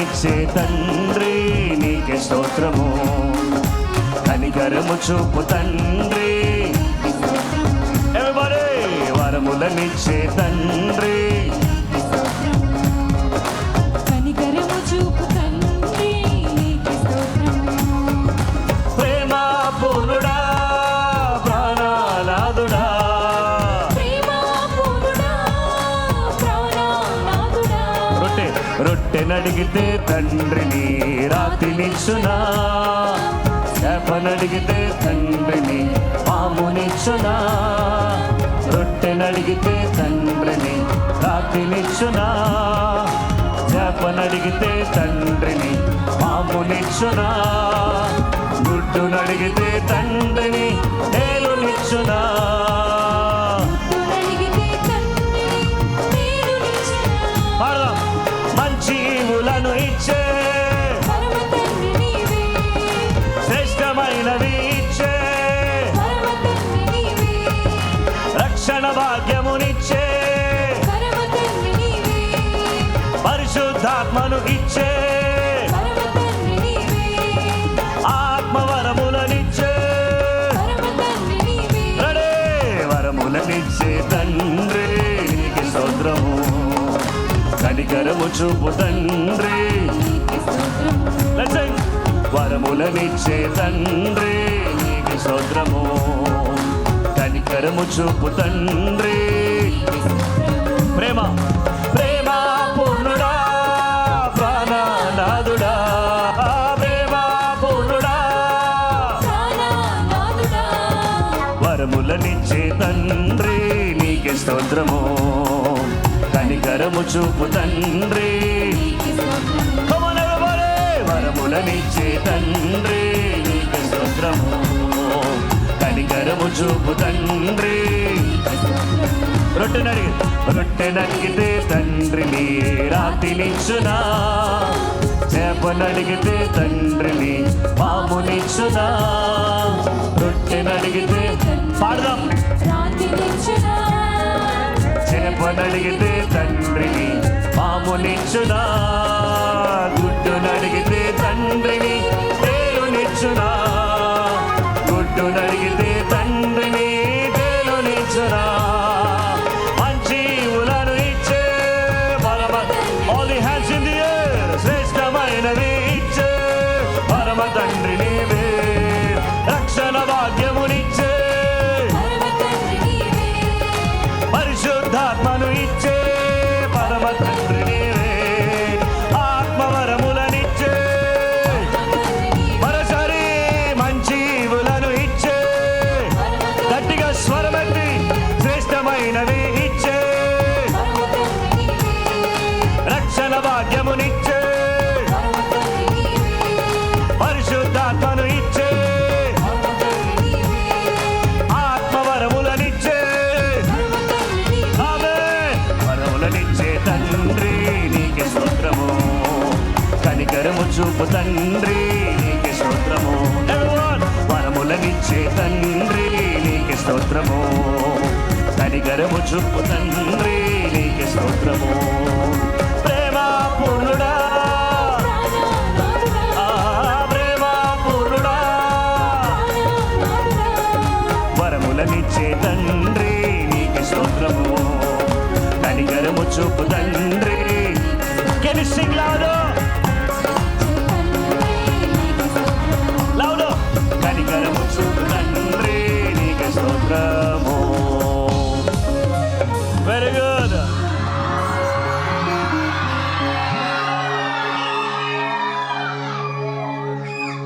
వరములనిచ్చే తండ్రి నీకే స్తోత్రము. కనికరము చూపు తండ్రి, ఎవరి వరములనిచ్చే తండ్రి, కనికరము చూపు తండ్రి నీకే స్తోత్రము. ప్రేమ పూర్ణుడా ప్రాణనాథుడా, ప్రేమ పూర్ణుడా ప్రాణనాథుడా. రొట్టెనడిగితే తండ్రిని రాతినిచ్చునా, చేపనడిగితే తండ్రిని పామునిచ్చునా. రొట్టెనడిగితే తండ్రిని రాతినిచ్చునా, చేపనడిగితే తండ్రిని పామునిచ్చునా. గుడ్డునడిగితే తండ్రిని తేలునిచ్చునా. మంచి ఈవులను ఇచ్చే శ్రేష్టమైనవి ఇచ్చే రక్షణ భాగ్యమునిచ్చే పరిశుద్ధాత్మను ఇచ్చే ఆత్మవరములనిచ్చే వరములనిచ్చే తండ్రి నీకు స్తోత్రము. కనికరము చూపు తండ్రి, వరములనిచ్చే తండ్రి నీకు స్తోత్రము. కనికరము చూపు తండ్రి, ప్రేమ ప్రేమ పూర్ణుడా ప్రాణనాథుడా, ప్రేమ పూర్ణుడా వరములనిచ్చే తండ్రి నీకే స్తోత్రము. కనికరము చూపు తండ్రి, వరములనిచ్చే తండ్రి నీకే స్తోత్రము. కనికరము చూపు తండ్రి. రొట్టెనడిగితే తండ్రిని రాతినిచ్చునా, చేపనడిగితే తండ్రిని పామునిచ్చునా. రొట్టెనడిగితే పాడదాం, చేపనడిగితే తండ్రిని పామునిచ్చునా. గుడ్డునడిగితే తండ్రిని తేలునిచ్చునా. గుడ్డునడిగితే తండ్రిని తేలునిచ్చునా. మంచి ఉలను ఇచ్చే పరమ, all the hands in the air, శ్రేష్టమైనవి ఇచ్చే పరమ తండ్రి నీవే. రక్షణ భాగ్యమునిచ్చే పరిశుద్ధాత్మను ఇచ్చే పరమ తండ్రి నీవే. ఆత్మవరములనిచ్చే మరసరి మంచి ఈవులను ఇచ్చే గట్టిగా స్వరమెత్తి శ్రేష్టమైనవి ఇచ్చే రక్షణ భాగ్యమునిచ్చే పరిశుద్ధాత్మను ఇచ్చే ఆత్మవరములనిచ్చే వరములనిచ్చే తండ్రి నీకే స్తోత్రము. కనికరము చూపు తండ్రి నీకే స్తోత్రము. వరములనిచ్చే తండ్రి నీకే స్తోత్రము. కనికరము చూపు తండ్రి నీకే స్తోత్రము. ప్రేమ పూర్ణుడా ప్రేమ పూర్ణుడా వరములనిచ్చే తండ్రి నీకే స్తోత్రము. కనికరము చూపు తండ్రి. Can you sing louder? Louder. కనికరము చూపు తండ్రి నీకే స్తోత్రము. Very good.